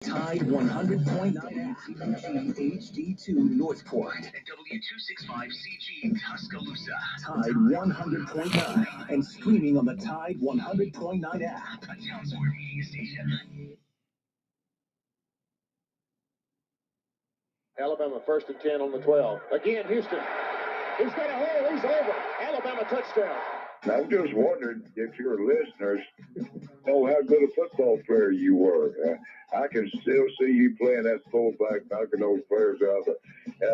Tide 100.9 HD2 Northport and W265CG Tuscaloosa. Tide 100.9 and streaming on the Tide 100.9 app. A Town Square Media Station. Alabama 1st and 10 on the 12. Again, Houston. He's got a hole. He's over. Alabama touchdown. I'm just wondering if your listeners know how good a football player you were. I can still see you playing that fullback, knocking those players out of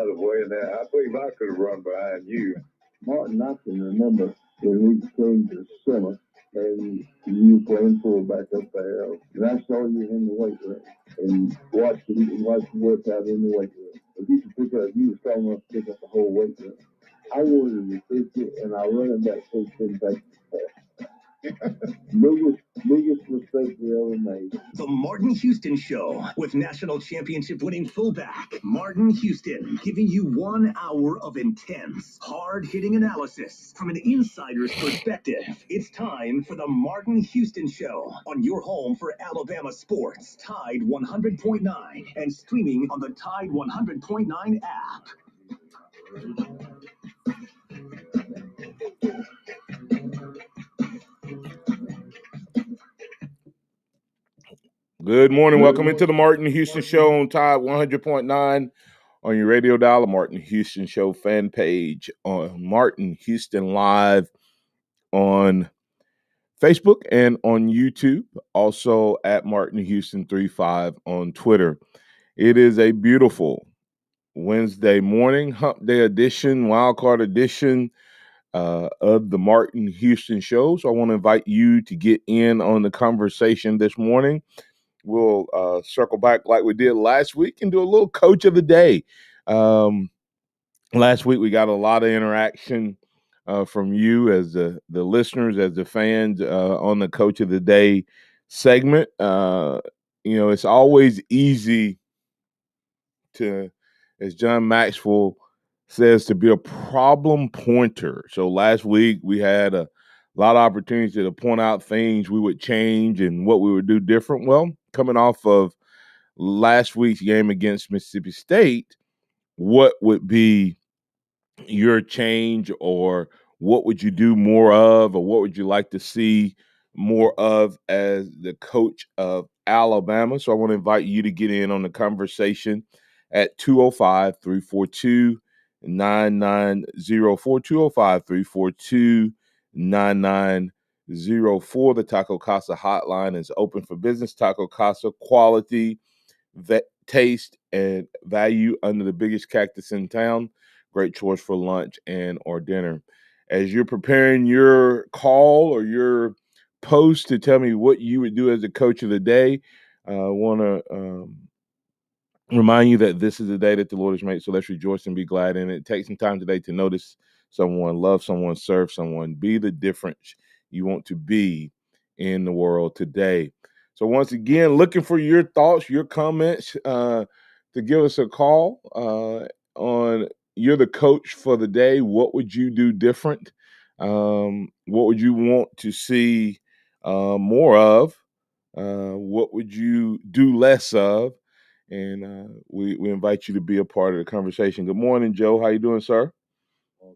the way. And I believe I could have run behind you. Martin, I can remember when we came to summer and you were playing fullback up there. And I saw you in the weight room and watched you work out in the weight room. If you could pick up, you were strong enough to pick up the whole weight room. I wanted to recruit you, and I running back coach didn't take biggest mistake we ever made. The Martin Houston Show with national championship winning fullback Martin Houston, giving you 1 hour of intense, hard-hitting analysis from an insider's perspective. It's time for the Martin Houston Show on your home for Alabama sports, Tide 100.9, and streaming on the Tide 100.9 app. Good morning. Welcome into the Martin Houston Show on Tide 100.9 on your radio dial, Martin Houston Show fan page on Martin Houston Live on Facebook and on YouTube. Also at Martin Houston 35 on Twitter. It is a beautiful Wednesday morning, hump day edition, wildcard edition of the Martin Houston Show. So I want to invite you to get in on the conversation this morning. We'll circle back like we did last week and do a little coach of the day. Last week we got a lot of interaction from you as the listeners, as the fans on the coach of the day segment. It's always easy to, as John Maxwell says, to be a problem pointer. So last week we had a lot of opportunities to point out things we would change and what we would do different. Well, coming off of last week's game against Mississippi State, what would be your change, or what would you do more of, or what would you like to see more of as the coach of Alabama? So I want to invite you to get in on the conversation at 205-342-9904, 205-342-9904. The Taco Casa hotline is open for business. Taco Casa, quality, taste, and value under the biggest cactus in town. Great choice for lunch and or dinner. As you're preparing your call or your post to tell me what you would do as a coach of the day, I want to remind you that this is the day that the Lord has made, so let's rejoice and be glad in it. Take some time today to notice someone, love someone, serve someone, be the difference you want to be in the world today. So once again, looking for your thoughts, your comments, to give us a call on you're the coach for the day. What would you do different? What would you want to see more of? What would you do less of? And we invite you to be a part of the conversation. Good morning, Joe. How you doing, sir?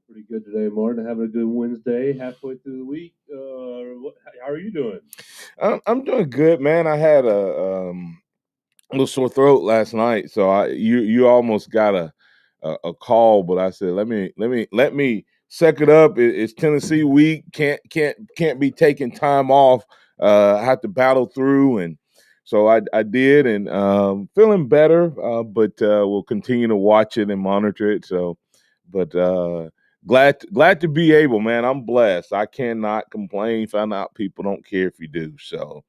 Pretty good today, Martin. Having a good Wednesday, halfway through the week. How are you doing? I'm doing good, man. I had a little sore throat last night, so you almost got a call, but I said let me suck it up. It's Tennessee week. Can't be taking time off. I have to battle through, and so I did, and feeling better. But we'll continue to watch it and monitor it. So, but glad to be able, man. I'm blessed. I cannot complain. Find out people don't care if you do. So,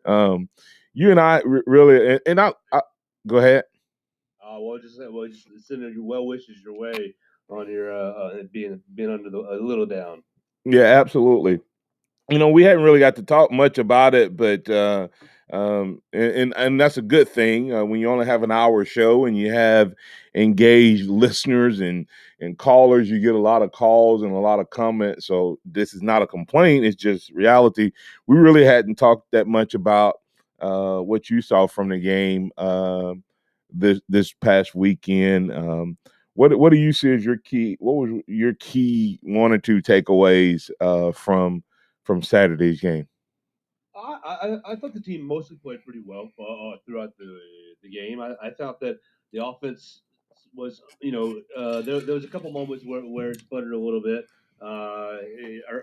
you and I really, and I go ahead. Just sending your well wishes your way on your being under a little down. Yeah, absolutely. We hadn't really got to talk much about it, but and that's a good thing when you only have an hour show and you have engaged listeners and callers. You get a lot of calls and a lot of comments. So this is not a complaint; it's just reality. We really hadn't talked that much about what you saw from the game this past weekend. What do you see as your key? What was your key 1 or 2 takeaways from Saturday's game? I thought the team mostly played pretty well throughout the game. I thought that the offense was, there was a couple moments where it sputtered a little bit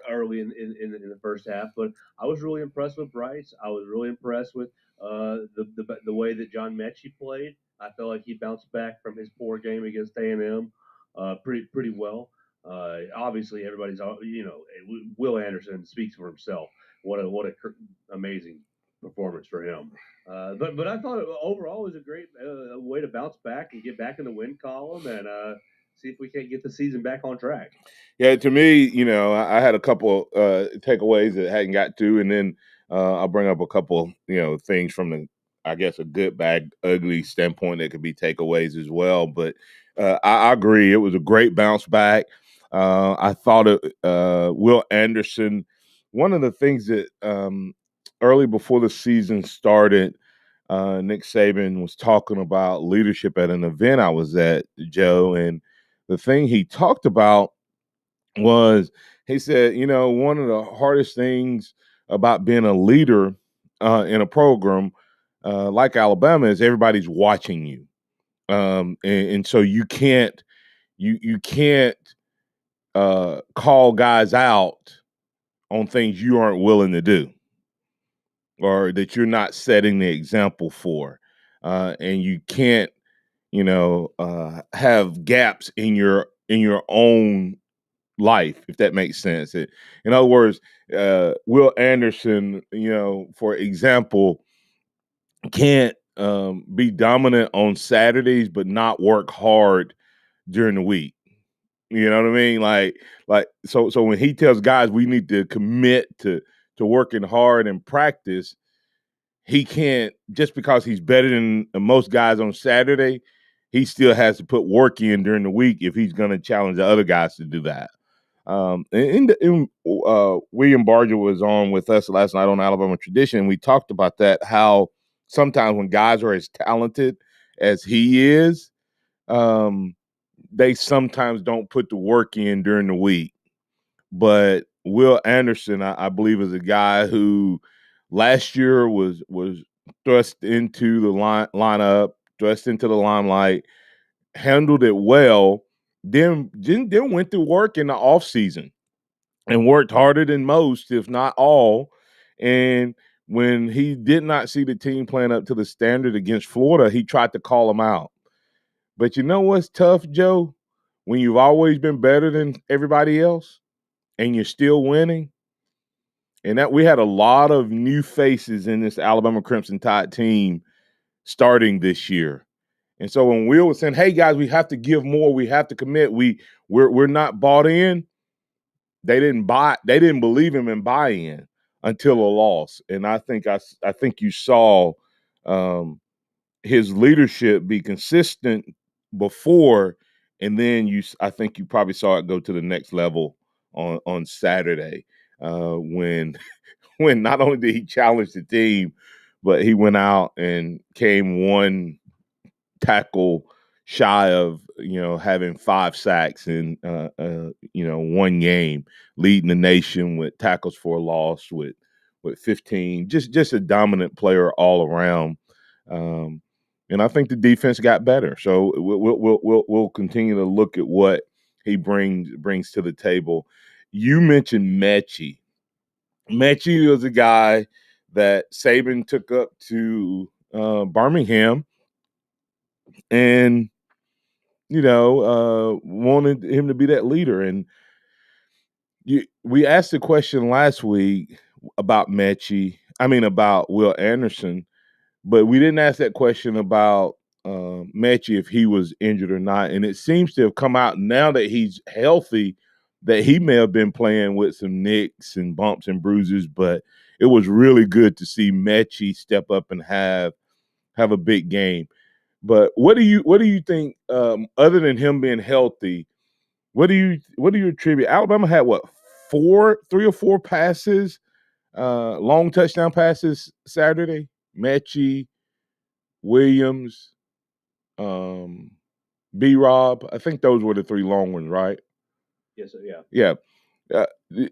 early in the first half, but I was really impressed with Bryce. I was really impressed with the way that John Mechie played. I felt like he bounced back from his poor game against A&M pretty well. Obviously, everybody's Will Anderson speaks for himself. What a amazing performance for him. But I thought overall it was a great way to bounce back and get back in the win column and see if we can't get the season back on track. Yeah, to me, I had a couple takeaways that I hadn't got to, and then I'll bring up a couple, things from I guess, a good, bad, ugly standpoint that could be takeaways as well. But I agree. It was a great bounce back. I thought Will Anderson, one of the things that early before the season started, Nick Saban was talking about leadership at an event I was at, Joe, and the thing he talked about was he said, one of the hardest things about being a leader in a program like Alabama is everybody's watching you, and so you can't call guys out on things you aren't willing to do or that you're not setting the example for, and you can't have gaps in your own life, if that makes sense. In other words, Will Anderson, for example, can't be dominant on Saturdays but not work hard during the week. You know what I mean? Like so when he tells guys we need to commit to working hard and practice, he can't, just because he's better than most guys on Saturday, he still has to put work in during the week if he's going to challenge the other guys to do that. William Barger was on with us last night on Alabama Tradition, and we talked about that, how sometimes when guys are as talented as he is, they sometimes don't put the work in during the week. But Will Anderson, I believe, is a guy who last year was thrust into the lineup, thrust into the limelight, handled it well, then went to work in the offseason and worked harder than most, if not all. And when he did not see the team playing up to the standard against Florida, he tried to call them out. But you know what's tough, Joe? When you've always been better than everybody else and you're still winning. And that we had a lot of new faces in this Alabama Crimson Tide team starting this year. And so when Will was saying, hey guys, we have to give more, we have to commit, we're not bought in, they didn't believe him and buy in until a loss. And I think you saw his leadership be consistent before, and then I think you probably saw it go to the next level on Saturday when not only did he challenge the team, but he went out and came one tackle shy of having 5 sacks in one game, leading the nation with tackles for a loss with 15. Just a dominant player all around. And I think the defense got better. So we'll continue to look at what he brings to the table. You mentioned Mechie. Mechie was a guy that Saban took up to Birmingham and wanted him to be that leader. And we asked the question last week about about Will Anderson, but we didn't ask that question about Mechie if he was injured or not. And it seems to have come out now that he's healthy that he may have been playing with some nicks and bumps and bruises, but it was really good to see Mechie step up and have a big game. But what do you think, other than him being healthy, what do you attribute? Alabama had what, 3 or 4 passes, long touchdown passes Saturday, Mechie, Williams, B-Rob. I think those were the three long ones, right? Yes, sir, yeah. Yeah.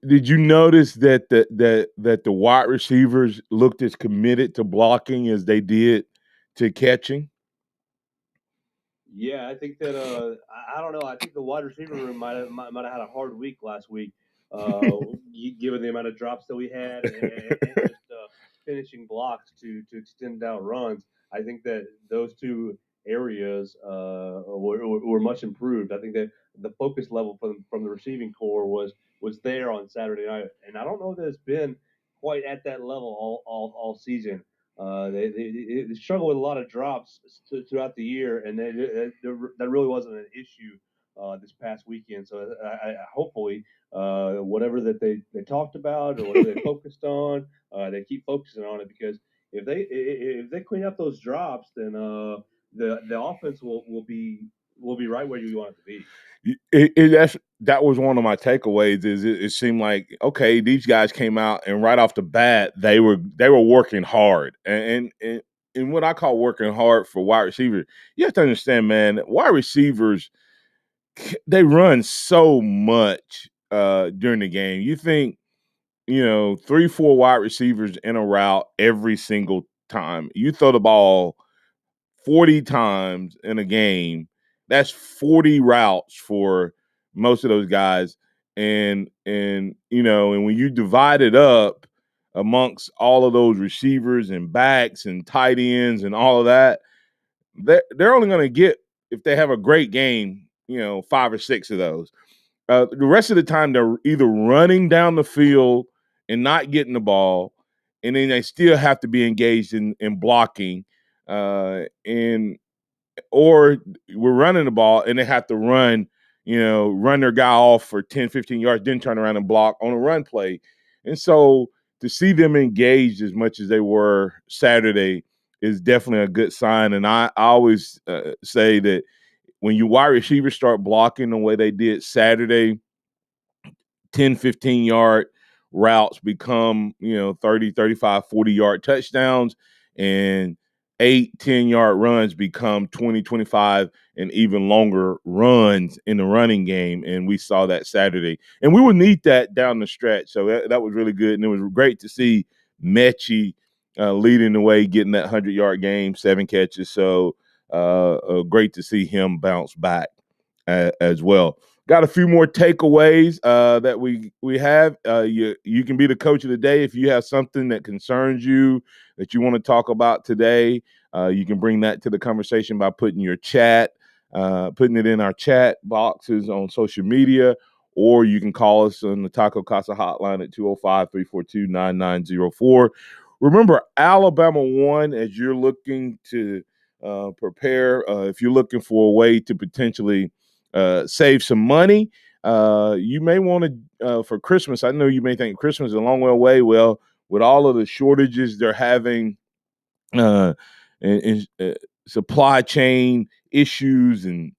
Did you notice that the wide receivers looked as committed to blocking as they did to catching? Yeah, I think that I don't know. I think the wide receiver room might have had a hard week last week, given the amount of drops that we had and just finishing blocks to extend out runs. I think that those two areas were much improved. I think that the focus level from the receiving core was there on Saturday night, and I don't know that it's been quite at that level all season. They struggle with a lot of drops throughout the year, and that really wasn't an issue this past weekend. So I hopefully whatever that they talked about or whatever they focused on, they keep focusing on it, because if they clean up those drops, then the offense will be right where you want it to be. That was one of my takeaways. It seemed like, okay, these guys came out and right off the bat they were working hard, and what I call working hard for wide receivers, you have to understand, man, wide receivers, they run so much during the game. You think, 3-4 wide receivers in a route every single time. You throw the ball 40 times in a game. That's 40 routes for most of those guys. And when you divide it up amongst all of those receivers and backs and tight ends and all of that, they're only going to get, if they have a great game, 5 or 6 of those. The rest of the time, they're either running down the field and not getting the ball, and then they still have to be engaged in blocking, or we're running the ball and they have to run their guy off for 10, 15 yards, then turn around and block on a run play. And so to see them engaged as much as they were Saturday is definitely a good sign. And I always say that when you wide receivers start blocking the way they did Saturday, 10, 15-yard routes become, 30, 35, 40-yard touchdowns, and 8, 10-yard runs become 20, 25, and even longer runs in the running game. And we saw that Saturday. And we will need that down the stretch. So that was really good. And it was great to see Mechie leading the way, getting that 100-yard game, 7 catches. So great to see him bounce back as well. Got a few more takeaways that we have. You can be the coach of the day if you have something that concerns you that you want to talk about today. You can bring that to the conversation by putting it in our chat boxes on social media, or you can call us on the Taco Casa hotline at 205-342-9904. Remember, Alabama won. As you're looking to prepare, if you're looking for a way to potentially save some money. You may want to, for Christmas, I know you may think Christmas is a long way away. Well, with all of the shortages they're having, and supply chain issues and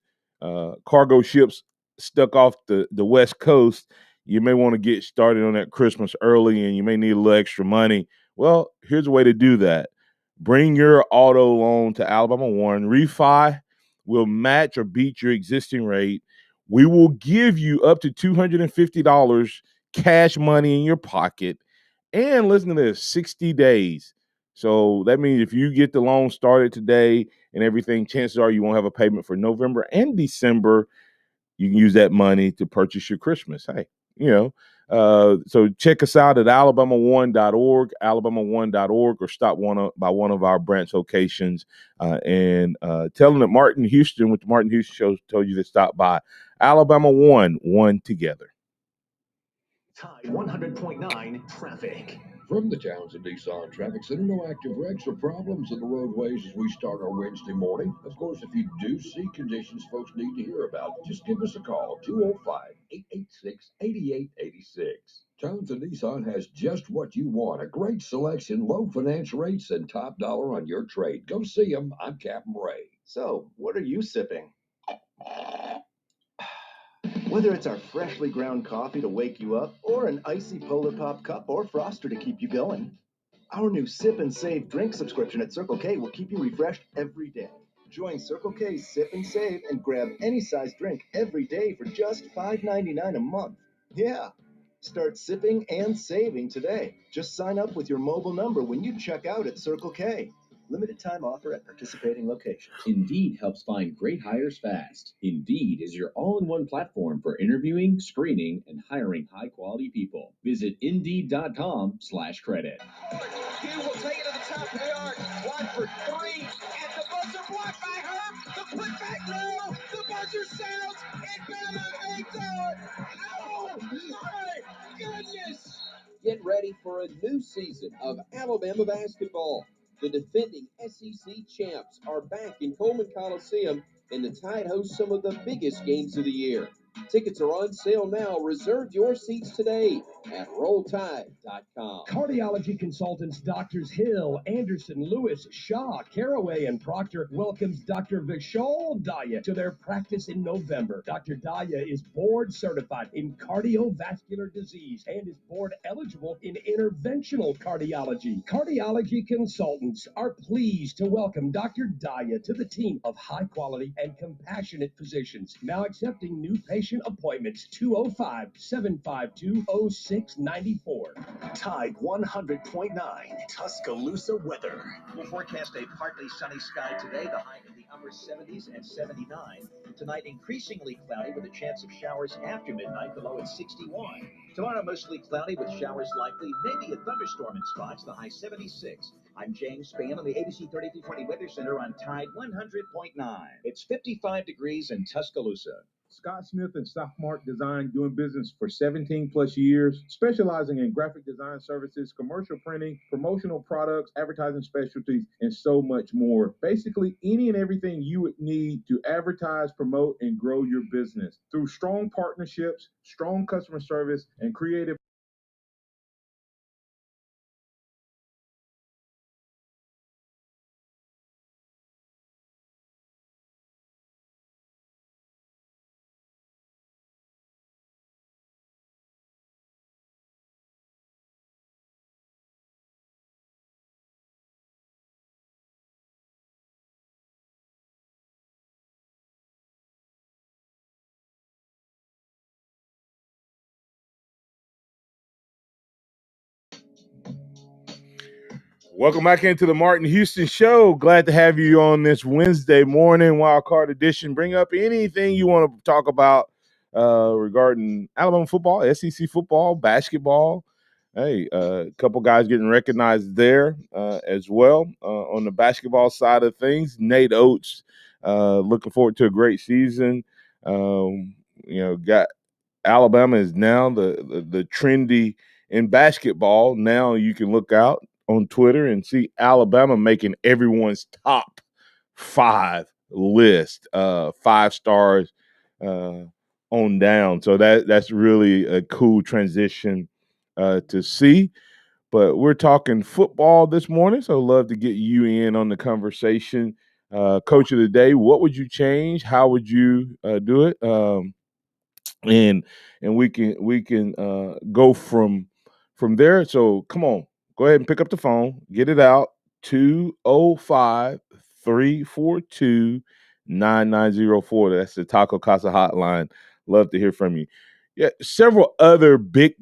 cargo ships stuck off the West Coast, you may want to get started on that Christmas early, and you may need a little extra money. Well, here's a way to do that. Bring your auto loan to Alabama One. Refi will match or beat your existing rate. We will give you up to $250 cash money in your pocket. And listen to this, 60 days. So that means if you get the loan started today and everything, chances are you won't have a payment for November and December. You can use that money to purchase your Christmas. Hey, so check us out at alabama1.org, alabama1.org, or stop by one of our branch locations and tell them that Martin Houston with the Martin Houston Show told you to stop by. Alabama One together. Tide 100.9 traffic. From the Townsend Nissan Traffic Center, no active wrecks or problems on the roadways as we start our Wednesday morning. Of course, if you do see conditions folks need to hear about, just give us a call, 205-886-8886. Townsend Nissan has just what you want, a great selection, low finance rates, and top dollar on your trade. Go see them. I'm Captain Ray. So, what are you sipping? Whether it's our freshly ground coffee to wake you up, or an icy Polar Pop cup or Froster to keep you going, Our new Sip and Save drink subscription at Circle K will keep you refreshed every day. Join Circle K Sip and Save and grab any size drink every day for just $5.99 a month. Yeah. Start sipping and saving today. Just sign up with your mobile number when you check out at Circle K. Limited time offer at participating locations. Indeed helps find great hires fast. Indeed is your all-in-one platform for interviewing, screening, and hiring high-quality people. Visit Indeed.com/credit. He will take it to the top of the arc. One for three. At the buzzer, blocked by Herb. The putback, no. The buzzer sounds. And Bama makes it. Oh, my goodness. Get ready for a new season of Alabama basketball. The defending SEC champs are back in Coleman Coliseum, and the Tide hosts some of the biggest games of the year. Tickets are on sale now. Reserve your seats today at RollTide.com. Cardiology consultants Drs. Hill, Anderson, Lewis, Shaw, Caraway, and Proctor welcomes Dr. Vishal Daya to their practice in November. Dr. Daya is board certified in cardiovascular disease and is board eligible in interventional cardiology. Cardiology consultants are pleased to welcome Dr. Daya to the team of high quality and compassionate physicians. Now accepting new patient appointments, 205-752-0694. Tide 100.9 Tuscaloosa weather. We'll forecast a partly sunny sky today, the high in the upper 70s and 79. Tonight, increasingly cloudy with a chance of showers after midnight, the low at 61. Tomorrow, mostly cloudy with showers likely, maybe a thunderstorm in spots, the high 76. I'm James Spann on the ABC 3320 Weather Center on Tide 100.9. It's 55 degrees in Tuscaloosa. Scott Smith and Sophmark Design, doing business for 17 plus years, specializing in graphic design services, commercial printing, promotional products, advertising specialties, and so much more. Basically, any and everything you would need to advertise, promote, and grow your business. Through strong partnerships, strong customer service, and creative Welcome back into the Martin Houston Show. Glad to have you on this Wednesday morning, Wild Card Edition. Bring up anything you want to talk about regarding Alabama football, SEC football, basketball. Hey, a couple guys getting recognized there as well. On the basketball side of things, Nate Oates, looking forward to a great season. Got Alabama is now the trendy in basketball. Now you can look out on Twitter and see Alabama making everyone's top 5 list, 5 stars on down. So that's really a cool transition to see. But we're talking football this morning, so love to get you in on the conversation. Coach of the day, what would you change? How would you do it? And we can go from there. So come on, go ahead and pick up the phone, get it out, 205-342-9904. That's the Taco Casa hotline. Love to hear from you. Yeah, several other big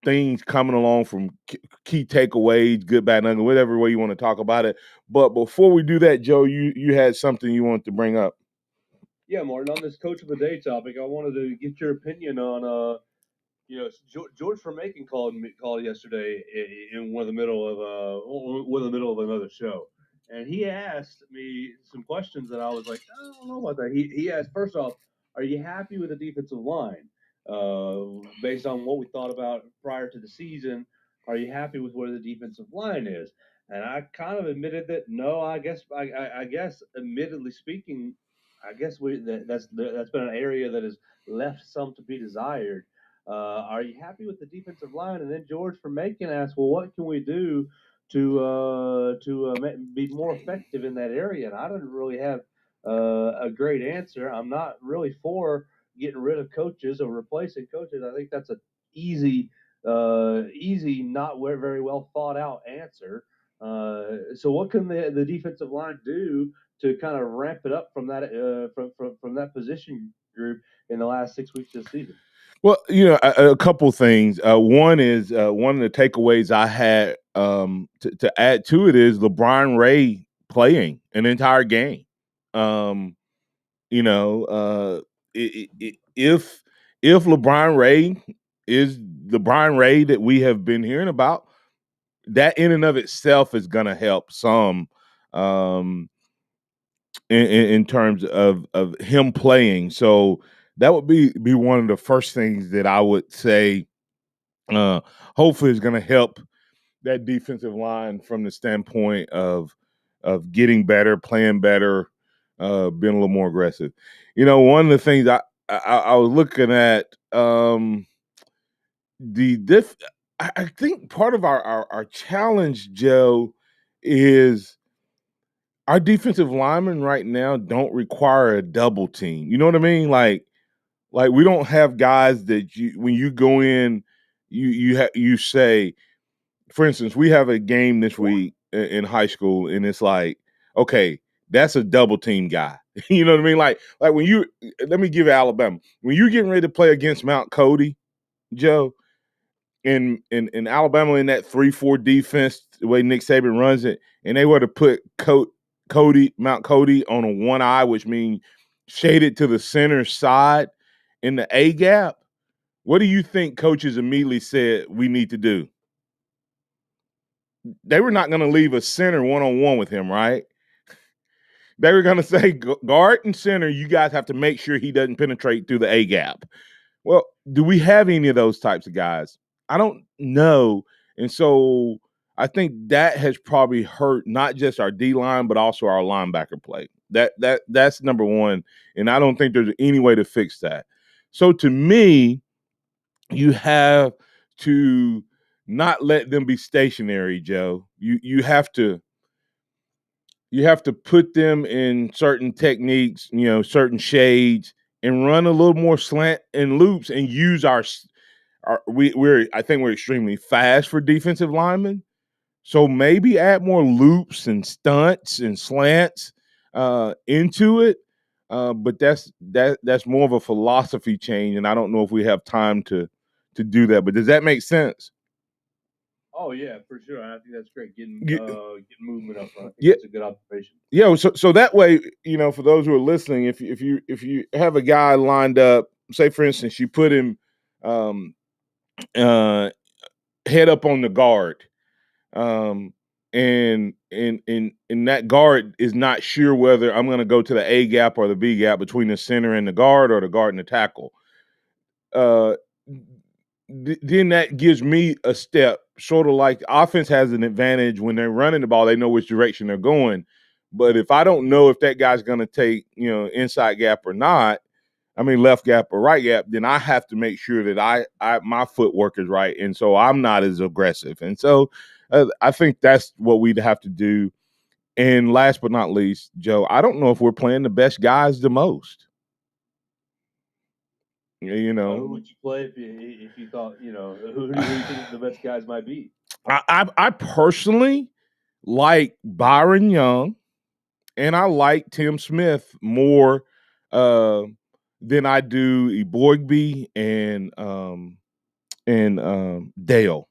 things coming along from key takeaways, good, bad, ugly, whatever way you want to talk about it. But before we do that, Joe, you had something you wanted to bring up. Yeah, Martin, on this Coach of the Day topic, I wanted to get your opinion on, George Vermaken called yesterday in one of the middle of another show, and he asked me some questions that I was like, I don't know about that. He asked, first off, are you happy with the defensive line? Based on what we thought about prior to the season, are you happy with where the defensive line is? And I kind of admitted that no, I guess, admittedly speaking, I guess that's been an area that has left some to be desired. Are you happy with the defensive line? And then George Vermaken asked, well, what can we do to be more effective in that area? And I didn't really have a great answer. I'm not really for getting rid of coaches or replacing coaches. I think that's an easy easy, not very well thought out answer. So what can the defensive line do to kind of ramp it up from that from that position group in the last 6 weeks of the season? Well, a couple things. One is one of the takeaways I had to add to it is LeBron Ray playing an entire game. You know, if LeBron Ray is the LeBron Ray that we have been hearing about, that in and of itself is going to help some in terms of him playing. So that would be one of the first things that I would say. Hopefully, is going to help that defensive line from the standpoint of getting better, playing better, being a little more aggressive. One of the things I was looking at I think part of our challenge, Joe, is our defensive linemen right now don't require a double team. You know what I mean? Like we don't have guys that when you go in, you say, for instance, we have a game this week in high school, and it's like, okay, that's a double team guy. You know what I mean? Like when let me give you Alabama. When you're getting ready to play against Mount Cody, Joe, in Alabama in that 3-4 defense, the way Nick Saban runs it, and they were to put Mount Cody on a one eye, which means shaded to the center side in the A gap. What do you think coaches immediately said we need to do? They were not going to leave a center one-on-one with him, right? They were going to say, guard and center, you guys have to make sure he doesn't penetrate through the A gap. Well, do we have any of those types of guys? I don't know. And so I think that has probably hurt not just our D-line, but also our linebacker play. That's number one. And I don't think there's any way to fix that. So to me, you have to not let them be stationary, Joe. You have to put them in certain techniques, certain shades, and run a little more slant and loops, and use I think we're extremely fast for defensive linemen. So maybe add more loops and stunts and slants into it. But that's more of a philosophy change, and I don't know if we have time to do that. But does that make sense? Oh yeah, for sure. I think that's great. Getting movement up front. Yeah, that's a good observation. Yeah, so that way, for those who are listening, if you have a guy lined up, say for instance, you put him head up on the guard, and that guard is not sure whether I'm going to go to the A gap or the B gap between the center and the guard, or the guard and the tackle. Then that gives me a step, sort of like the offense has an advantage when they're running the ball. They know which direction they're going. But if I don't know if that guy's going to take, inside gap or not, left gap or right gap, then I have to make sure that my footwork is right. And so I'm not as aggressive. And so I think that's what we'd have to do. And last but not least, Joe, I don't know if we're playing the best guys the most. Who would you play if you thought, who do you think the best guys might be? I personally like Byron Young, and I like Tim Smith more than I do Eboigbe and Dale.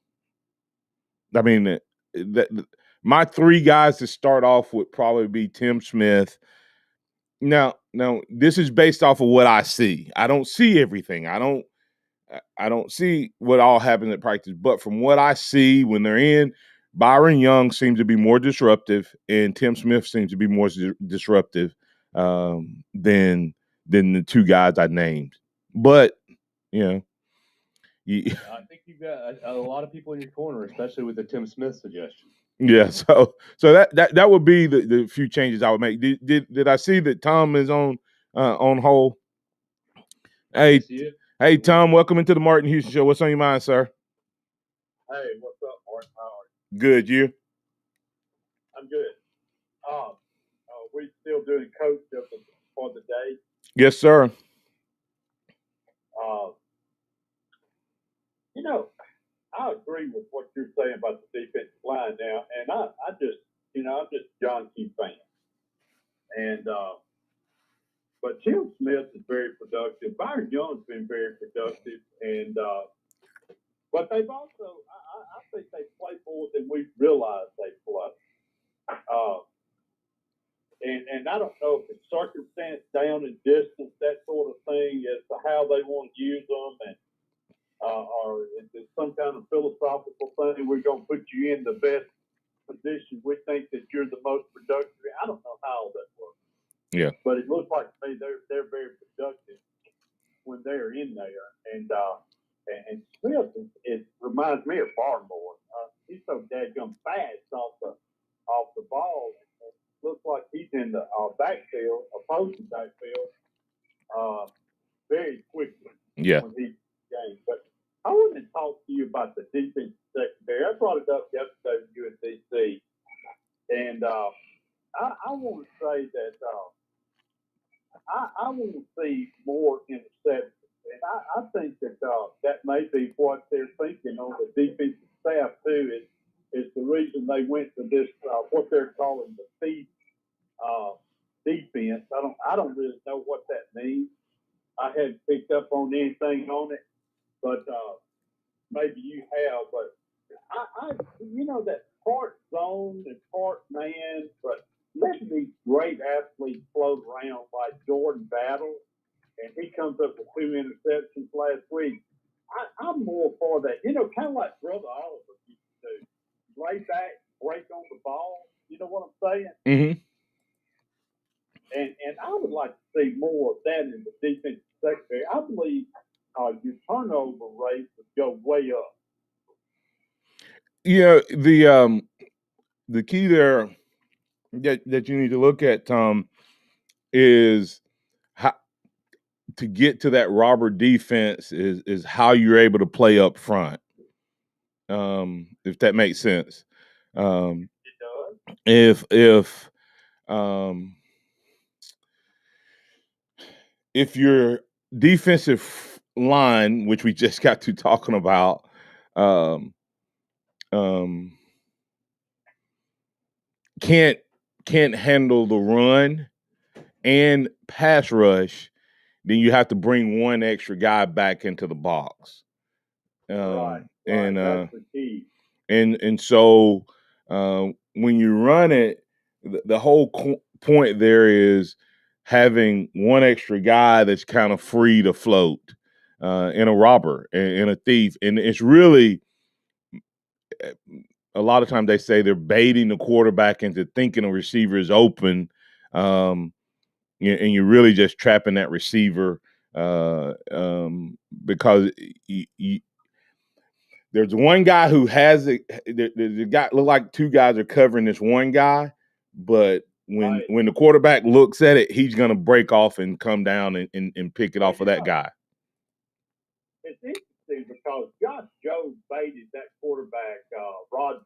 My three guys to start off would probably be Tim Smith. Now, this is based off of what I see. I don't see everything. I don't see what all happens at practice, but from what I see when they're in, Byron Young seems to be more disruptive, and Tim Smith seems to be more disruptive than the two guys I named. But I think you've got a lot of people in your corner, especially with the Tim Smith suggestion. Yeah, so that would be the few changes I would make. Did I see that Tom is on hold? Hey, Tom, welcome into the Martin Houston Show. What's on your mind, sir? Hey, what's up, Martin? How are you? Good, you? I'm good. We still doing coach for the day? Yes, sir. But Tim Smith is very productive. Byron Young's been very productive, and but they've also, I think they play more than we realize they play. And I don't know if it's circumstance, down and distance, that sort of thing, as to how they want to use them, and or is it some kind of philosophical thing? We're going to put you in the best position. We think that you're the most productive. I don't know how all that works. Yeah. But it looks like to me they're very productive when they're in there. And Smith it reminds me of Barmore. He's so dadgum fast off the ball. It looks like he's in the backfield, opposing backfield, very quickly. Yeah. When he's game. But I want to talk to you about the defensive secondary. I brought it up yesterday with USDC, and I want to say that I want to see more interceptions, and I think that that may be what they're thinking on the defensive staff too. Is the reason they went to this what they're calling the feed defense. I don't really know what that means. I hadn't picked up on anything on it, but maybe you have. But I that part zone and part man, but letting these great athletes float around like Jordan Battle, and he comes up with 2 interceptions last week. I'm more for that. Kind of like Brother Oliver used to do. Lay back, break on the ball. You know what I'm saying? Mm-hmm. And I would like to see more of that in the defensive secondary. I believe your turnover rate would go way up. Yeah, the key there that you need to look at, Tom, is how to get to that robber defense is how you're able to play up front. If that makes sense. It does. If your defensive line, which we just got to talking about, can't handle the run and pass rush, then you have to bring one extra guy back into the box. Right. And that's the key. And so when you run it, the whole point there is having one extra guy that's kind of free to float in a robber and a thief. And it's really, a lot of times they say they're baiting the quarterback into thinking a receiver is open, and you're really just trapping that receiver because there's one guy who has it. The guy look like two guys are covering this one guy, but when the quarterback looks at it, he's going to break off and come down and pick it off of that guy. It's interesting because Josh Jones baited that quarterback Rodgers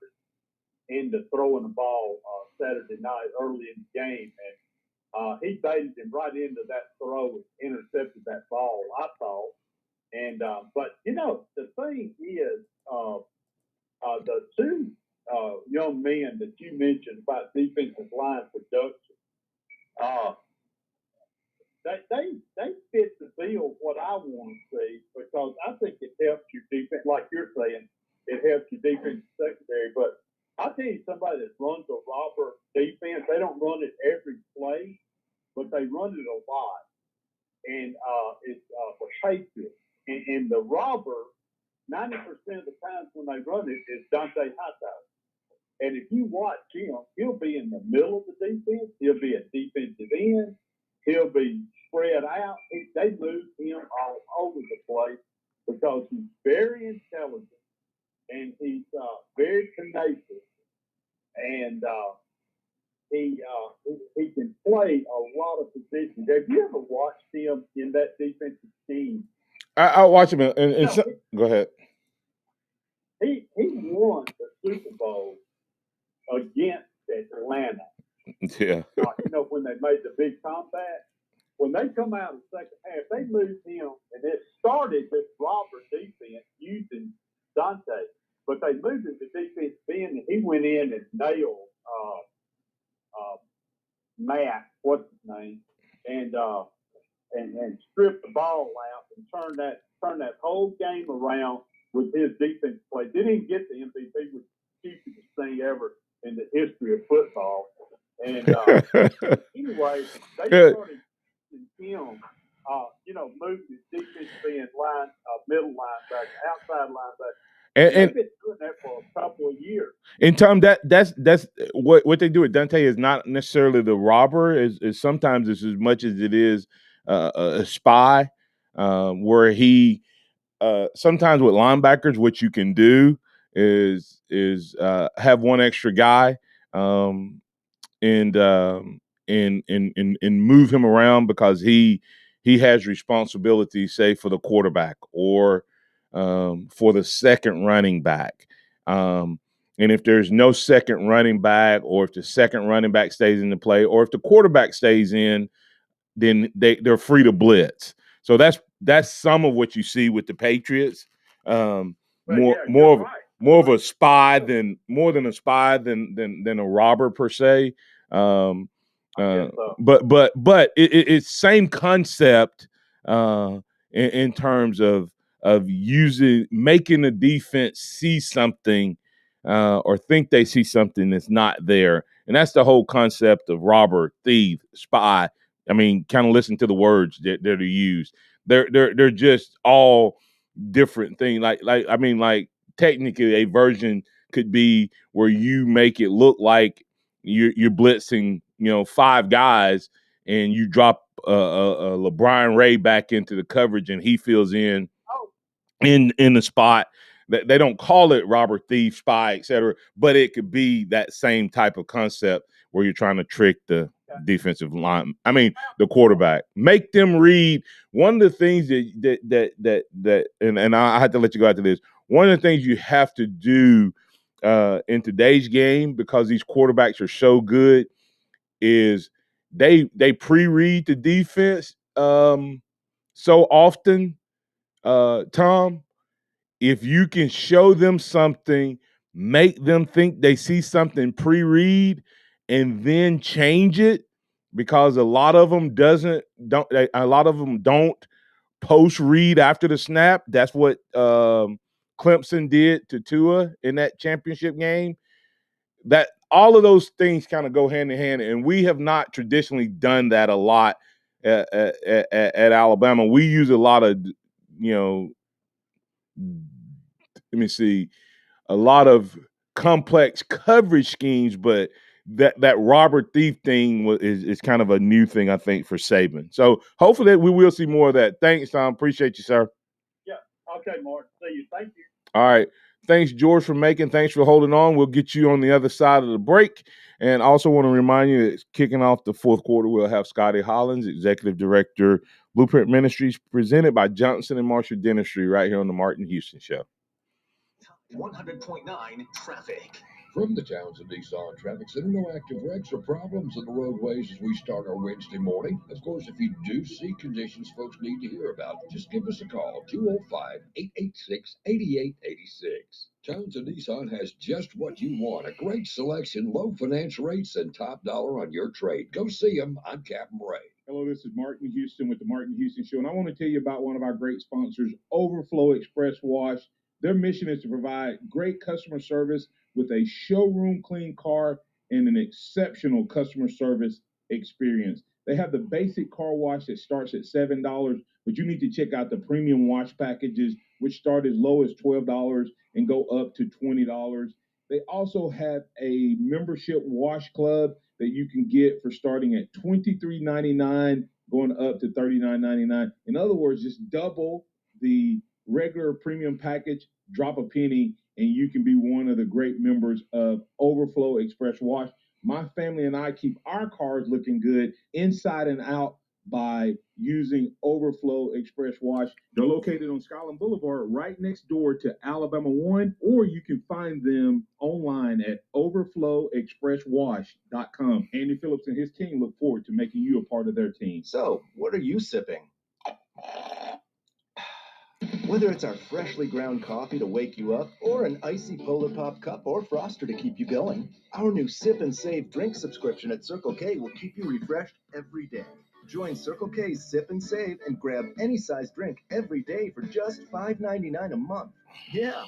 into throwing the ball Saturday night early in the game, and he baited him right into that throw and intercepted that ball, I thought. And but the thing is, the two young men that you mentioned about defensive line production, they fit the bill what I want to see, because I think it helps your defense, like you're saying, it helps your defensive secondary. But I'll tell you, somebody that runs a robber defense, they don't run it every play, but they run it a lot. And it's for Patriots. And the robber, 90% of the times when they run it, is Dante Hightower. And if you watch him, he'll be in the middle of the defense. He'll be a defensive end. He'll be spread out. They move him all over the place because he's very intelligent and he's very tenacious. And he can play a lot of positions. Have you ever watched him in that defensive scheme? I watch him go ahead. He won the Super Bowl against Atlanta. Yeah. When they made the big comeback, when they come out in the second half, they moved him, and it started this robber defense using Dante, but they moved him to defense end, and he went in and nailed Matt, what's his name, and ball out and turn that whole game around with his defense play. Didn't even get the MVP, which is the stupidest thing ever in the history of football. And anyway, they started using him, move his defensive end line, middle linebacker, outside linebacker. And they've been doing that for a couple of years. In terms that's what they do with Dante is not necessarily the robber. Is sometimes it's as much as it is a spy, where he sometimes with linebackers, what you can do is have one extra guy, and move him around because he has responsibility, say for the quarterback or for the second running back. And if there's no second running back, or if the second running back stays in the play, or if the quarterback stays in, then they're free to blitz. So that's some of what you see with the Patriots. More of a spy than a spy than a robber per se. But it's same concept in terms of making the defense see something or think they see something that's not there, and that's the whole concept of robber, thief, spy. I mean, kind of listen to the words that are used. They're just all different things. Like technically a version could be where you make it look like you're blitzing, 5 guys, and you drop a LeBron Ray back into the coverage, and he fills in the spot. They don't call it robber, thief, spy, etc., but it could be that same type of concept where you're trying to trick the defensive line. I mean, the quarterback. Make them read. One of the things and I had to let you go after this. One of the things you have to do in today's game, because these quarterbacks are so good, is they pre-read the defense so often, Tom. If you can show them something, make them think they see something pre-read, and then change it, because a lot of them don't post-read after the snap. That's what Clemson did to Tua in that championship game. That all of those things kind of go hand in hand, and we have not traditionally done that a lot at Alabama. We use a lot of, let me see, a lot of complex coverage schemes, but that robber thief thing is kind of a new thing, I think, for Saban. So hopefully we will see more of that. Thanks, Tom. Appreciate you, sir. Yeah. Okay, Mark. See you. Thank you. All right. Thanks, George, for making. Thanks for holding on. We'll get you on the other side of the break. And also want to remind you that kicking off the fourth quarter, we'll have Scotty Hollins, Executive Director, Blueprint Ministries, presented by Johnson & Marshall Dentistry, right here on the Martin Houston Show. 100.9 traffic. From the Townsend Nissan Traffic Center, no active wrecks or problems on the roadways as we start our Wednesday morning. Of course, if you do see conditions folks need to hear about, just give us a call, 205-886-8886. Townsend Nissan has just what you want, a great selection, low finance rates, and top dollar on your trade. Go see them. I'm Captain Ray. Hello, this is Martin Houston with the Martin Houston Show, and I want to tell you about one of our great sponsors, Overflow Express Wash. Their mission is to provide great customer service with a showroom clean car and an exceptional customer service experience. They have the basic car wash that starts at $7, but you need to check out the premium wash packages, which start as low as $12 and go up to $20. They also have a membership wash club that you can get for starting at $23.99, going up to $39.99. In other words, just double the regular premium package, drop a penny, and you can be one of the great members of Overflow Express Wash. My family and I keep our cars looking good inside and out by using Overflow Express Wash. They're located on Skyland Boulevard, right next door to Alabama 1, or you can find them online at overflowexpresswash.com. Andy Phillips and his team look forward to making you a part of their team. So, what are you sipping? Whether it's our freshly ground coffee to wake you up, or an icy Polar Pop cup or froster to keep you going, our new Sip and Save drink subscription at Circle K will keep you refreshed every day. Join Circle K's Sip and Save and grab any size drink every day for just $5.99 a month. Yeah.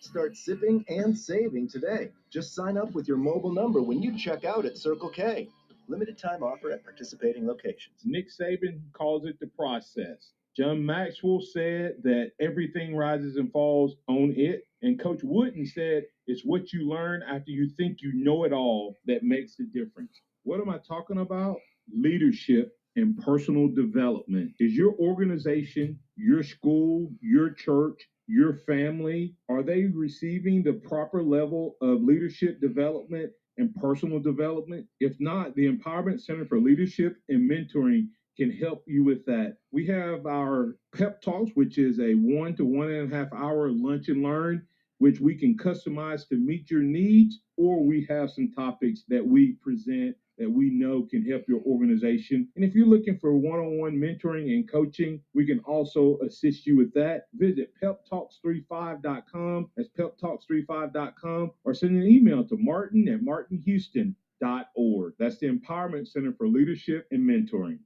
Start sipping and saving today. Just sign up with your mobile number when you check out at Circle K. Limited time offer at participating locations. Nick Saban calls it the process. John Maxwell said that everything rises and falls on it. And Coach Wooden said it's what you learn after you think you know it all that makes the difference. What am I talking about? Leadership and personal development. Is your organization, your school, your church, your family, are they receiving the proper level of leadership development and personal development? If not, the Empowerment Center for Leadership and Mentoring can help you with that. We have our pep talks, which is a 1 to 1.5 hour lunch and learn, which we can customize to meet your needs, or we have some topics that we present that we know can help your organization. And if you're looking for one-on-one mentoring and coaching, we can also assist you with that. Visit peptalks35.com. That's peptalks35.com, or send an email to martin@martinhouston.org. That's the Empowerment Center for Leadership and Mentoring.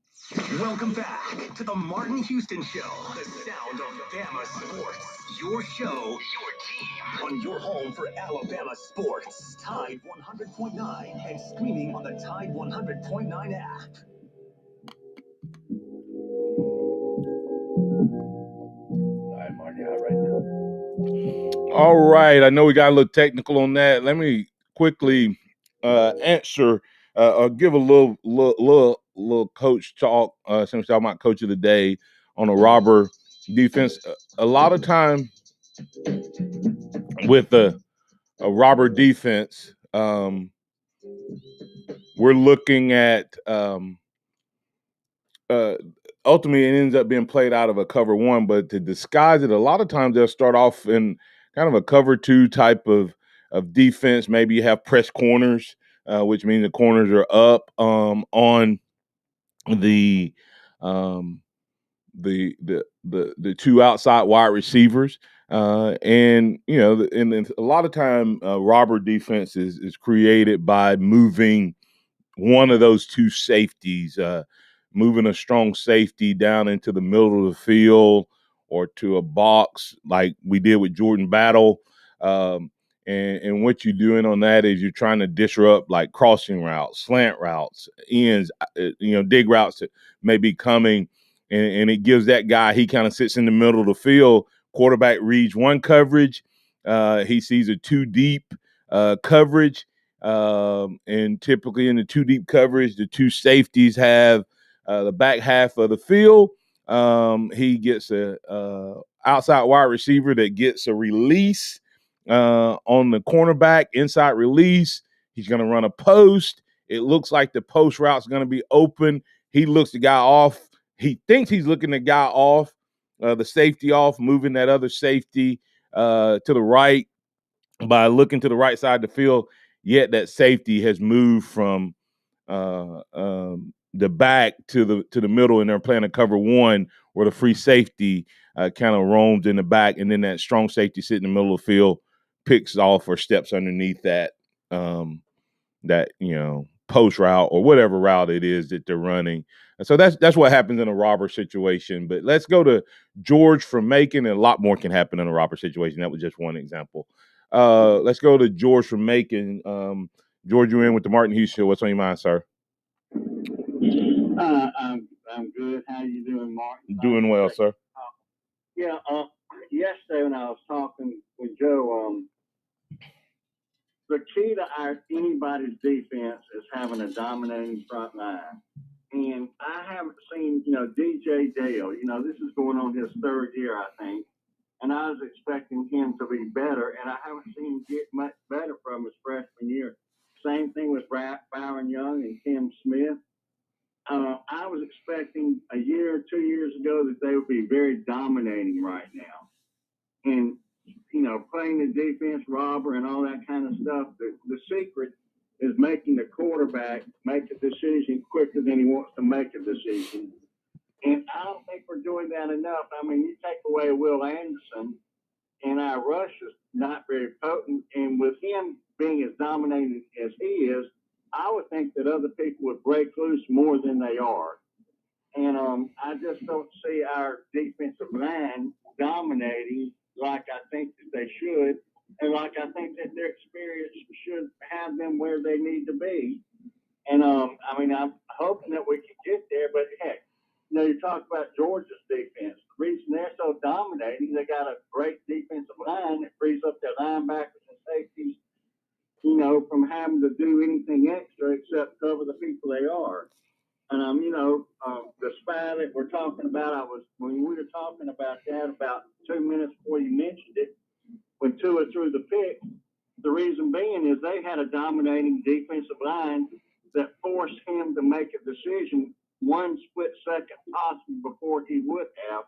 Welcome back to the Martin Houston Show, the sound of Bama sports. Your show, your team, on your home for Alabama sports. Tide 100.9 and streaming on the Tide 100.9 app. All right, Martin, you're out right now. All right. I know we got a little technical on that. Let me quickly answer or give a little coach talk, since we're talking about coach of the day on a robber defense. A lot of time with a robber defense, we're looking at ultimately it ends up being played out of a cover one, but to disguise it, a lot of times they'll start off in kind of a cover two type of defense. Maybe you have press corners, which means the corners are up on the two outside wide receivers. And you know, and a lot of time robber defense is created by moving one of those two safeties, moving a strong safety down into the middle of the field or to a box like we did with Jordan Battle. And what you're doing on that is you're trying to disrupt like crossing routes, slant routes, ends, dig routes that may be coming. And it gives that guy, he kind of sits in the middle of the field. Quarterback reads one coverage. He sees a two deep coverage. And typically in the two deep coverage, the two safeties have the back half of the field. He gets a outside wide receiver that gets a release on the cornerback, inside release. He's going to run a post. It looks like the post route's going to be open. He looks the guy off. He thinks he's looking the guy off, the safety off, moving that other safety to the right by looking to the right side of the field. Yet that safety has moved from the back to the middle, and they're playing a cover one where the free safety kind of roams in the back, and then that strong safety sitting in the middle of the field picks off or steps underneath that post route or whatever route it is that they're running. And so that's what happens in a robber situation. But let's go to George from Macon, and a lot more can happen in a robber situation. That was just one example. Let's go to George from Macon. George, you're in with the Martin Houston Show. What's on your mind, sir? I'm good. How you doing, Martin? Doing well, sir. Yesterday when I was talking with Joe, the key to anybody's defense is having a dominating front line. And I haven't seen, DJ Dale. This is going on his third year, I think. And I was expecting him to be better, and I haven't seen him get much better from his freshman year. Same thing with Byron Young and Tim Smith. I was expecting a year or 2 years ago that they would be very dominating right now. And, playing the defense, robber, and all that kind of stuff, the secret is making the quarterback make a decision quicker than he wants to make a decision. And I don't think we're doing that enough. I mean, you take away Will Anderson, and our rush is not very potent. And with him being as dominating as he is, I would think that other people would break loose more than they are. I just don't see our defensive line dominating like I think that they should, and like I think that their experience should have them where they need to be. And I mean, I'm hoping that we can get there, but heck, you talk about Georgia's defense. The reason they're so dominating, they got a great defensive line that frees up their linebackers and safeties, from having to do anything extra except cover the people they are. And the spy that we're talking about, when we were talking about that about 2 minutes before you mentioned it, when Tua threw the pick, the reason being is they had a dominating defensive line that forced him to make a decision 1 split second possible before he would have.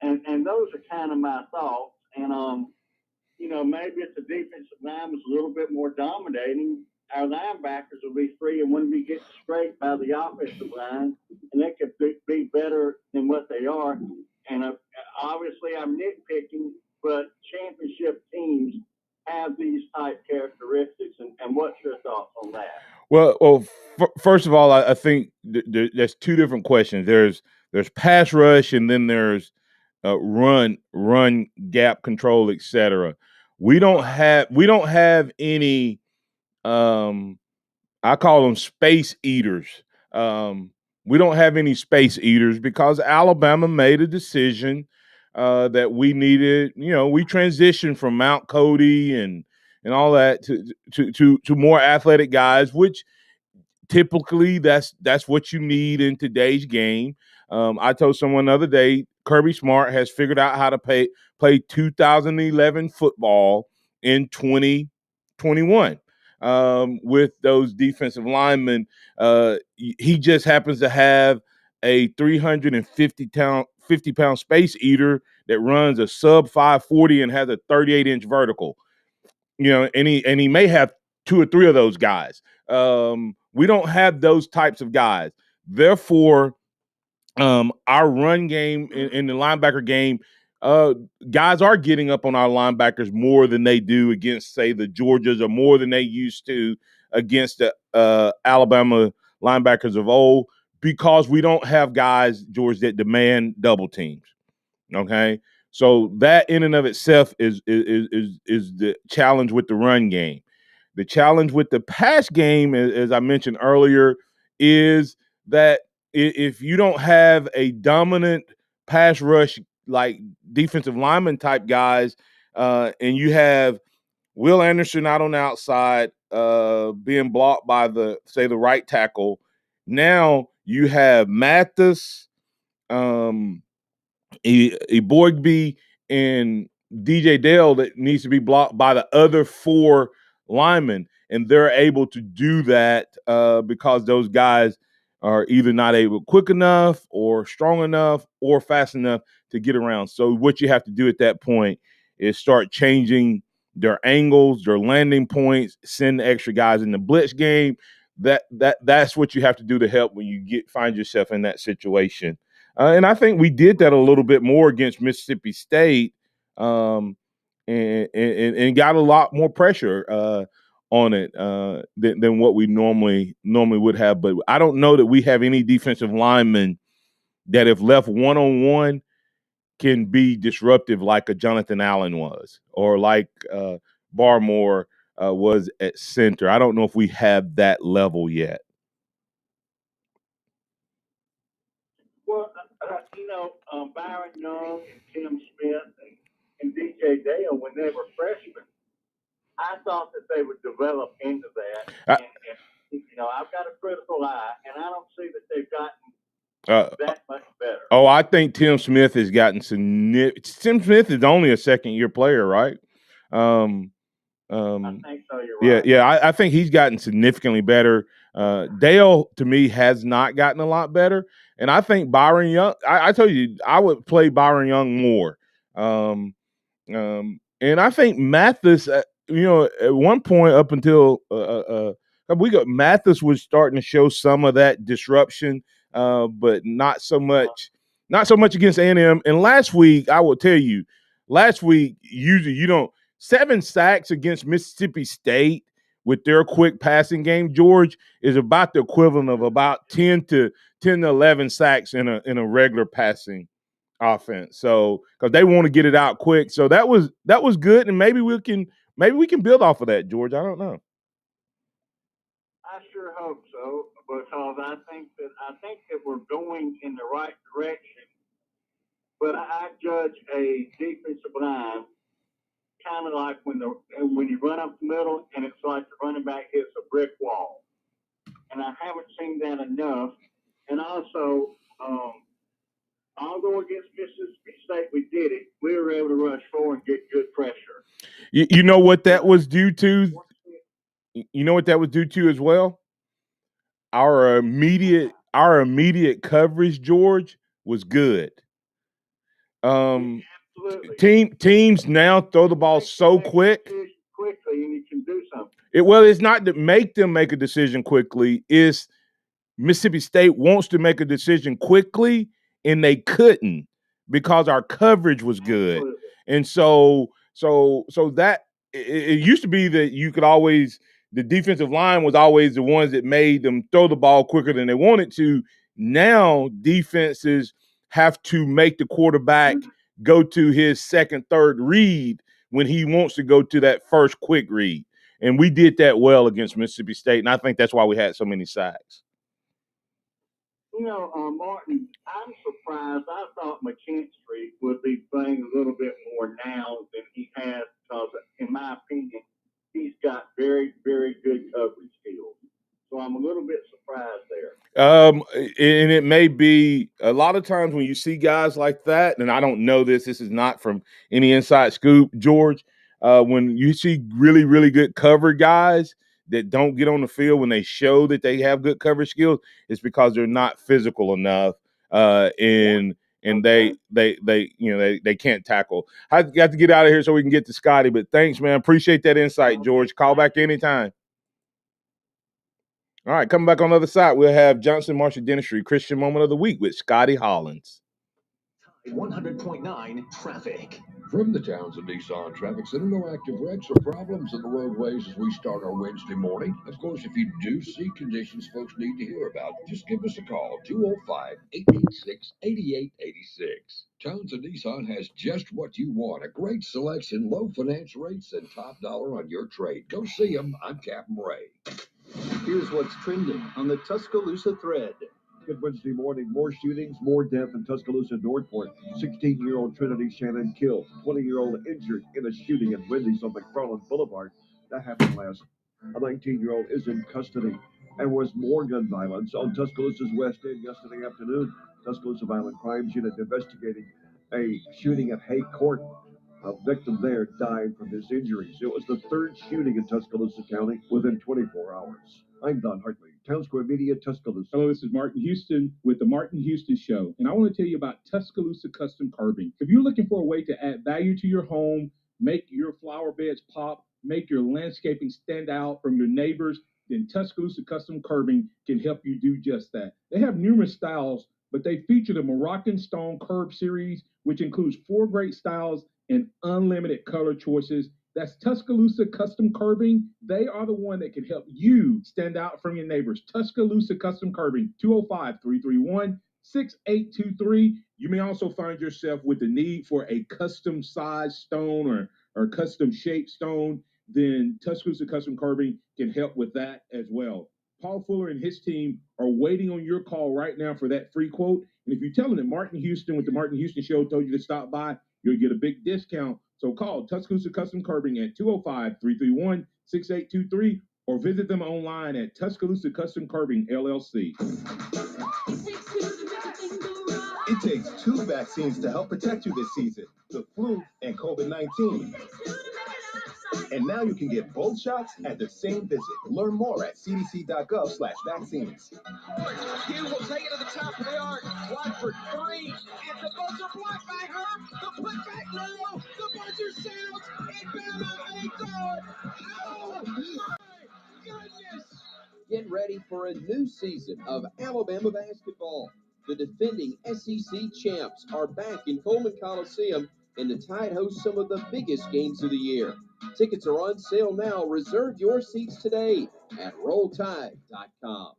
And those are kind of my thoughts. And, maybe if the defensive line was a little bit more dominating, our linebackers will be free and wouldn't be getting straight by the offensive line, and they could be better than what they are. And obviously I'm nitpicking, but championship teams have these type characteristics. And what's your thoughts on that? Well, first of all, I think there's two different questions. There's pass rush, and then there's run gap control, etc. We don't have any. I call them space eaters. We don't have any space eaters because Alabama made a decision that we needed. We transitioned from Mount Cody and all that to more athletic guys, which typically that's what you need in today's game. I told someone the other day, Kirby Smart has figured out how to play 2011 football in 2021 with those defensive linemen. He just happens to have a 350-pound space eater that runs a sub 540 and has a 38-inch vertical. And he may have 2 or 3 of those guys. We don't have those types of guys. Therefore, our run game in the linebacker game, guys are getting up on our linebackers more than they do against, say, the Georgias, or more than they used to against the Alabama linebackers of old, because we don't have guys, George, that demand double teams. Okay, so that in and of itself is the challenge with the run game. The challenge with the pass game, as I mentioned earlier, is that if you don't have a dominant pass rush like defensive lineman type guys, and you have Will Anderson out on the outside being blocked by the right tackle, now you have Mathis, Boygby, and DJ Dale that needs to be blocked by the other 4 linemen, and they're able to do that because those guys are either not able quick enough or strong enough or fast enough to get around. So what you have to do at that point is start changing their angles, their landing points, send the extra guys in the blitz game. That's what you have to do to help when you find yourself in that situation. And I think we did that a little bit more against Mississippi State, and got a lot more pressure on it than what we normally would have. But I don't know that we have any defensive linemen that, if left one-on-one, can be disruptive like a Jonathan Allen was, or like Barmore was at center. I don't know if we have that level yet. Well, Byron Young and Tim Smith and DJ Dale, when they were freshmen, I thought that they would develop into that. I've got a critical eye, and I don't see that they've gotten that much better. Oh, I think Tim Smith has gotten significant. Tim Smith is only a second-year player, right? I think so. You're right. Yeah. I think he's gotten significantly better. Dale, to me, has not gotten a lot better. And I think Byron Young, I told you, I would play Byron Young more. And I think Mathis, at one point up until Mathis was starting to show some of that disruption, but not so much against A&M. And last week, I will tell you, usually 7 sacks against Mississippi State with their quick passing game, George, is about the equivalent of about 10 to 11 sacks in a regular passing offense. So because they want to get it out quick. So that was good, and maybe we can build off of that, George. I don't know. I sure hope so, because I think that we're going in the right direction. But I judge a defensive line kind of like when you run up the middle and it's like the running back hits a brick wall. And I haven't seen that enough. And also, although against Mississippi State we did it, we were able to rush forward and get good pressure. You know what that was due to? You know what that was due to as well? Our immediate coverage, George, was good. Teams now throw the ball so quickly, and you can do something. It's not to make them make a decision quickly. It's Mississippi State wants to make a decision quickly, and they couldn't because our coverage was good. Absolutely. And so that it used to be that you could always, the defensive line was always the ones that made them throw the ball quicker than they wanted to. Now defenses have to make the quarterback go to his second, third read when he wants to go to that first quick read. And we did that well against Mississippi State, and I think that's why we had so many sacks. Martin, I'm surprised. I thought McKinstry would be playing a little bit more now than he has, because, in my opinion, he's got very, very good coverage skills. So I'm a little bit surprised there. And it may be a lot of times when you see guys like that, and I don't know this is not from any inside scoop, George, when you see really, really good cover guys that don't get on the field when they show that they have good coverage skills, it's because they're not physical enough, and they can't tackle. I got to get out of here so we can get to Scotty, but thanks, man. Appreciate that insight, George. Call back anytime. All right, coming back on the other side, we'll have Johnson Marshall Dentistry Christian Moment of the Week with Scotty Hollins. 100.9 traffic. From the Townsend Nissan Traffic Center, no active wrecks or problems in the roadways as we start our Wednesday morning. Of course, if you do see conditions folks need to hear about, just give us a call, 205-886-8886. Townsend Nissan has just what you want, a great selection, low finance rates, and top dollar on your trade. Go see them. I'm Captain Ray. Here's what's trending on the Tuscaloosa thread. Good Wednesday morning. More shootings, more death in Tuscaloosa, Northport. 16-year-old Trinity Shannon killed. 20-year-old injured in a shooting at Wendy's on McFarland Boulevard. That happened last. A 19-year-old is in custody. And was more gun violence on Tuscaloosa's West End yesterday afternoon. Tuscaloosa Violent Crimes Unit investigating a shooting at Hay Court. A victim there died from his injuries. It was the third shooting in Tuscaloosa County within 24 hours. I'm Don Hartley, Town Square Media, Tuscaloosa. Hello, this is Martin Houston with The Martin Houston Show, and I want to tell you about Tuscaloosa Custom Curbing. If you're looking for a way to add value to your home, make your flower beds pop, make your landscaping stand out from your neighbors, then Tuscaloosa Custom Curbing can help you do just that. They have numerous styles, but they feature the Moroccan Stone Curb Series, which includes 4 great styles and unlimited color choices. That's Tuscaloosa Custom Curbing. They are the one that can help you stand out from your neighbors. Tuscaloosa Custom Curbing, 205-331-6823. You may also find yourself with the need for a custom size stone or custom shaped stone. Then Tuscaloosa Custom Curbing can help with that as well. Paul Fuller and his team are waiting on your call right now for that free quote. And if you tell them that Martin Houston with the Martin Houston Show told you to stop by, you'll get a big discount. So call Tuscaloosa Custom Curbing at 205-331-6823 or visit them online at Tuscaloosa Custom Curbing, LLC. It takes 2 vaccines to help protect you this season, the flu and COVID-19. And now you can get both shots at the same visit. Learn more at cdc.gov/vaccines. Hugh will take it to the top of the arc. Wide for 3. At the buzzer, blocked by her. The putback low. The buzzer sounds. And Bama hangs on. Oh, my goodness. Get ready for a new season of Alabama basketball. The defending SEC champs are back in Coleman Coliseum, and the Tide hosts some of the biggest games of the year. Tickets are on sale now. Reserve your seats today at RollTide.com.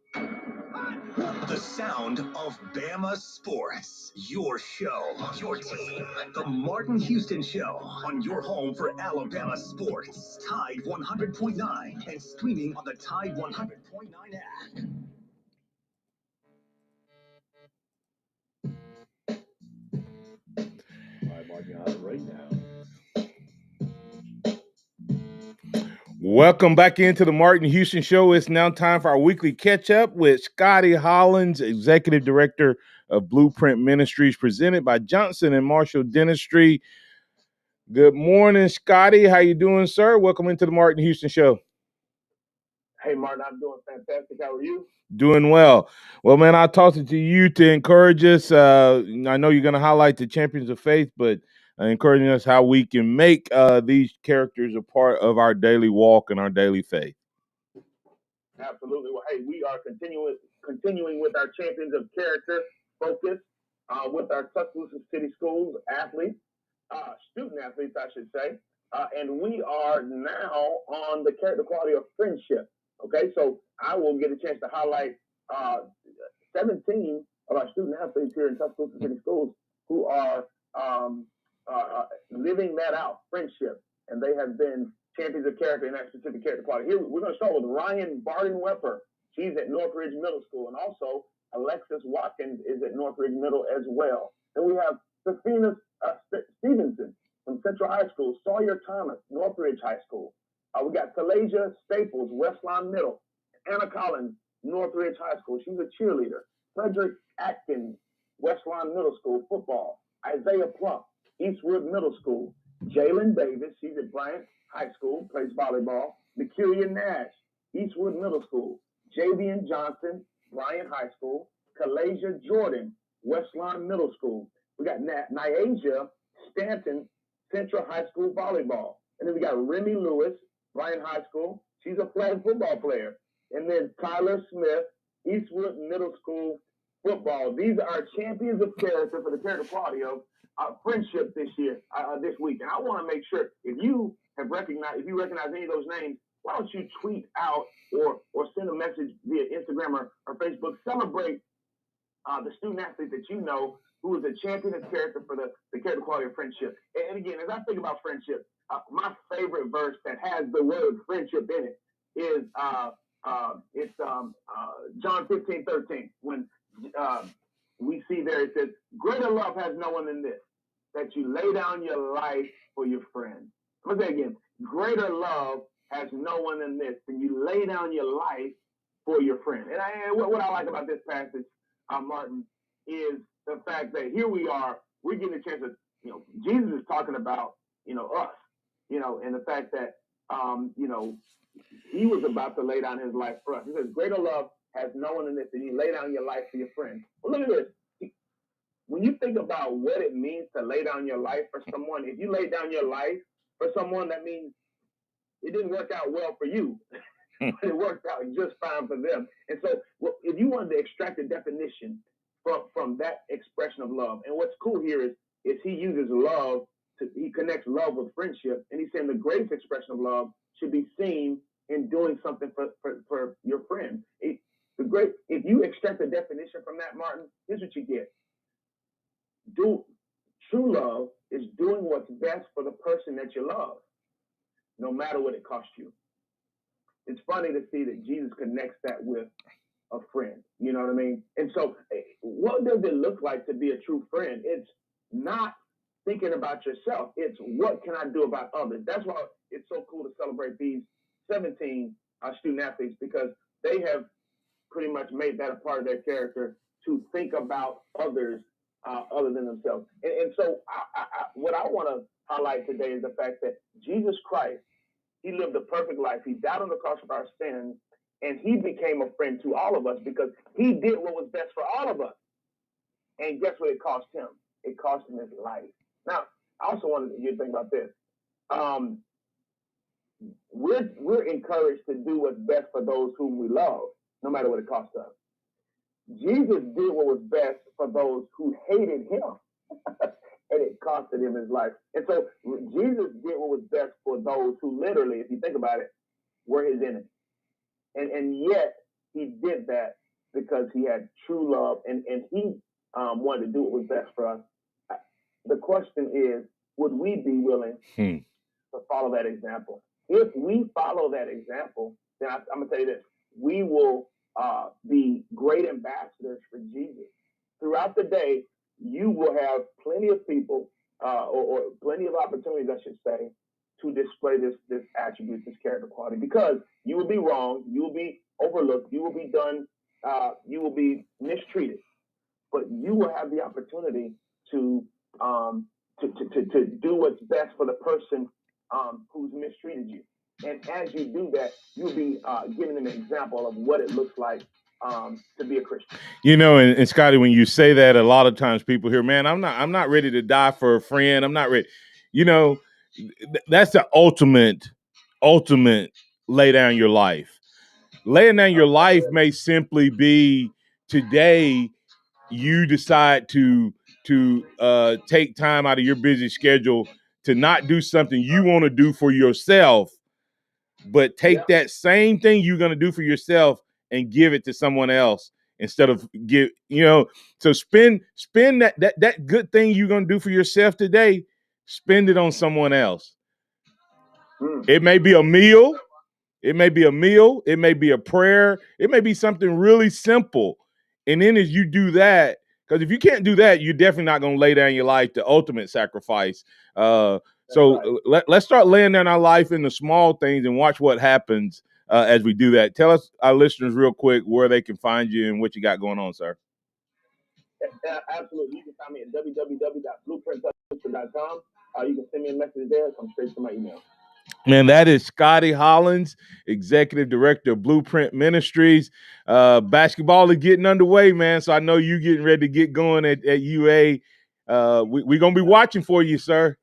The sound of Bama sports. Your show, your team. The Martin Houston Show on your home for Alabama sports. Tide 100.9 and streaming on the Tide 100.9 app. Right now. Welcome back into the Martin Houston Show. It's now time for our weekly catch-up with Scotty Hollins, Executive Director of Blueprint Ministries, presented by Johnson & Marshall Dentistry. Good morning, Scotty. How you doing, sir? Welcome into the Martin Houston Show. Hey, Martin, I'm doing fantastic. How are you? Doing well. Well, man, I talked to you to encourage us. I know you're going to highlight the champions of faith, but encouraging us how we can make these characters a part of our daily walk and our daily faith. Absolutely. Well, hey, we are continuing with our champions of character focus with our Tuscaloosa City Schools athletes, student athletes, I should say. And we are now on the character quality of friendship. Okay, so I will get a chance to highlight 17 of our student athletes here in Tuscaloosa City Schools who are living that out, friendship. And they have been champions of character in that specific character quality. Here, we're going to start with Ryan Barden-Wepper. She's at Northridge Middle School. And also, Alexis Watkins is at Northridge Middle as well. Then we have Safina Stevenson from Central High School, Sawyer Thomas, Northridge High School. We got Talasia Staples, Westlawn Middle. Anna Collins, Northridge High School. She's a cheerleader. Frederick Atkins, Westlawn Middle School, football. Isaiah Plump, Eastwood Middle School. Jalen Davis, she's at Bryant High School, plays volleyball. Mercuria Nash, Eastwood Middle School. Javian Johnson, Bryant High School. Kalasia Jordan, Westlawn Middle School. We got Nyasia Stanton, Central High School volleyball. And then we got Remy Lewis, Bryant High School. She's a flag football player. And then Tyler Smith, Eastwood Middle School football. These are our champions of character for the character quality of friendship this year, this week. And I want to make sure if you recognize any of those names, why don't you tweet out or send a message via Instagram or Facebook, celebrate the student athlete that you know who is a champion of character for the character quality of friendship. And again, as I think about friendship, my favorite verse that has the word friendship in it is John 15:13. When we see there, it says, "Greater love has no one than this, that you lay down your life for your friends." I'm gonna say again, greater love has no one than this, than you lay down your life for your friend. And what I like about this passage, Martin, is the fact that here we are, we're getting a chance to, Jesus is talking about, us, and the fact that, he was about to lay down his life for us. He says, greater love has no one than this, and you lay down your life for your friend. Well, look at this. When you think about what it means to lay down your life for someone, if you lay down your life for someone, that means it didn't work out well for you. It worked out just fine for them. And so if you wanted to extract a definition from that expression of love, and what's cool here is he uses love, he connects love with friendship, and he's saying the greatest expression of love should be seen in doing something for your friend. If you extract a definition from that, Martin, here's what you get. True love is doing what's best for the person that you love, no matter what it costs you. It's funny to see that Jesus connects that with a friend. You know what I mean? And so what does it look like to be a true friend? It's not thinking about yourself. It's what can I do about others? That's why it's so cool to celebrate these 17 student athletes, because they have pretty much made that a part of their character to think about others other than themselves. And so what I want to highlight today is the fact that Jesus Christ, he lived a perfect life. He died on the cross for our sins, and he became a friend to all of us because he did what was best for all of us. And guess what it cost him? It cost him his life. Now, I also wanted you to think about this. We're encouraged to do what's best for those whom we love, no matter what it costs us. Jesus did what was best for those who hated him. and it costed him his life. And so Jesus did what was best for those who literally, if you think about it, were his enemies. And yet he did that because he had true love and he wanted to do what was best for us. The question is, would we be willing to follow that example? If we follow that example, then I'm going to tell you this, we will be great ambassadors for Jesus. Throughout the day, you will have plenty of people or plenty of opportunities, I should say, to display this attribute, this character quality, because you will be wrong, you will be overlooked, you will be done, you will be mistreated, but you will have the opportunity to do what's best for the person who's mistreated you. And as you do that, you'll be giving them an example of what it looks like to be a Christian. You know, and Scotty, when you say that, a lot of times people hear, man, I'm not ready to die for a friend. I'm not ready. You know, that's the ultimate lay down your life. Laying down your life may simply be today you decide to take time out of your busy schedule to not do something you want to do for yourself, but take that same thing you're going to do for yourself and give it to someone else instead of so spend that good thing you're going to do for yourself today, spend it on someone else. It may be a meal. It may be a meal. It may be a prayer. It may be something really simple. And then as you do that, because if you can't do that, you're definitely not going to lay down your life, the ultimate sacrifice. Let's start laying down our life in the small things and watch what happens as we do that. Tell us, our listeners, real quick, where they can find you and what you got going on, sir. Absolutely. You can find me at www.blueprinttuscaloosa.com. You can send me a message there. Come straight to my email. Man, that is Scotty Hollins, Executive Director of Blueprint Ministries. Basketball is getting underway, man, so I know you getting ready to get going at UA. We're going to be watching for you, sir.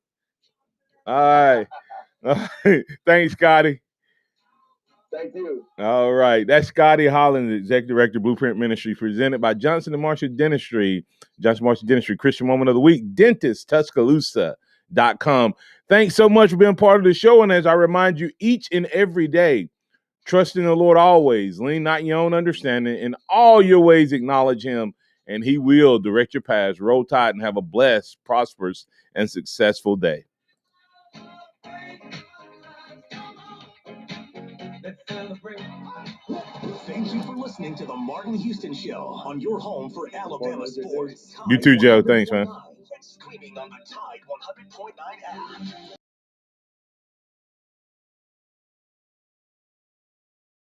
All right. Thanks, Scotty. Thank you. All right. That's Scotty Hollins, Executive Director of Blueprint Ministries, presented by Johnson & Marshall Dentistry. Johnson & Marshall Dentistry, Christian Moment of the Week, Dentist, Tuscaloosa.com. Thanks so much for being part of the show. And as I remind you each and every day, trust in the Lord always. Lean not in your own understanding. In all your ways, acknowledge him, and he will direct your paths. Roll Tide and have a blessed, prosperous, and successful day. Thank you for listening to the Martin Houston Show on your home for Alabama sports. You too, Joe. Thanks, man. Streaming on the Tide 100.9 app.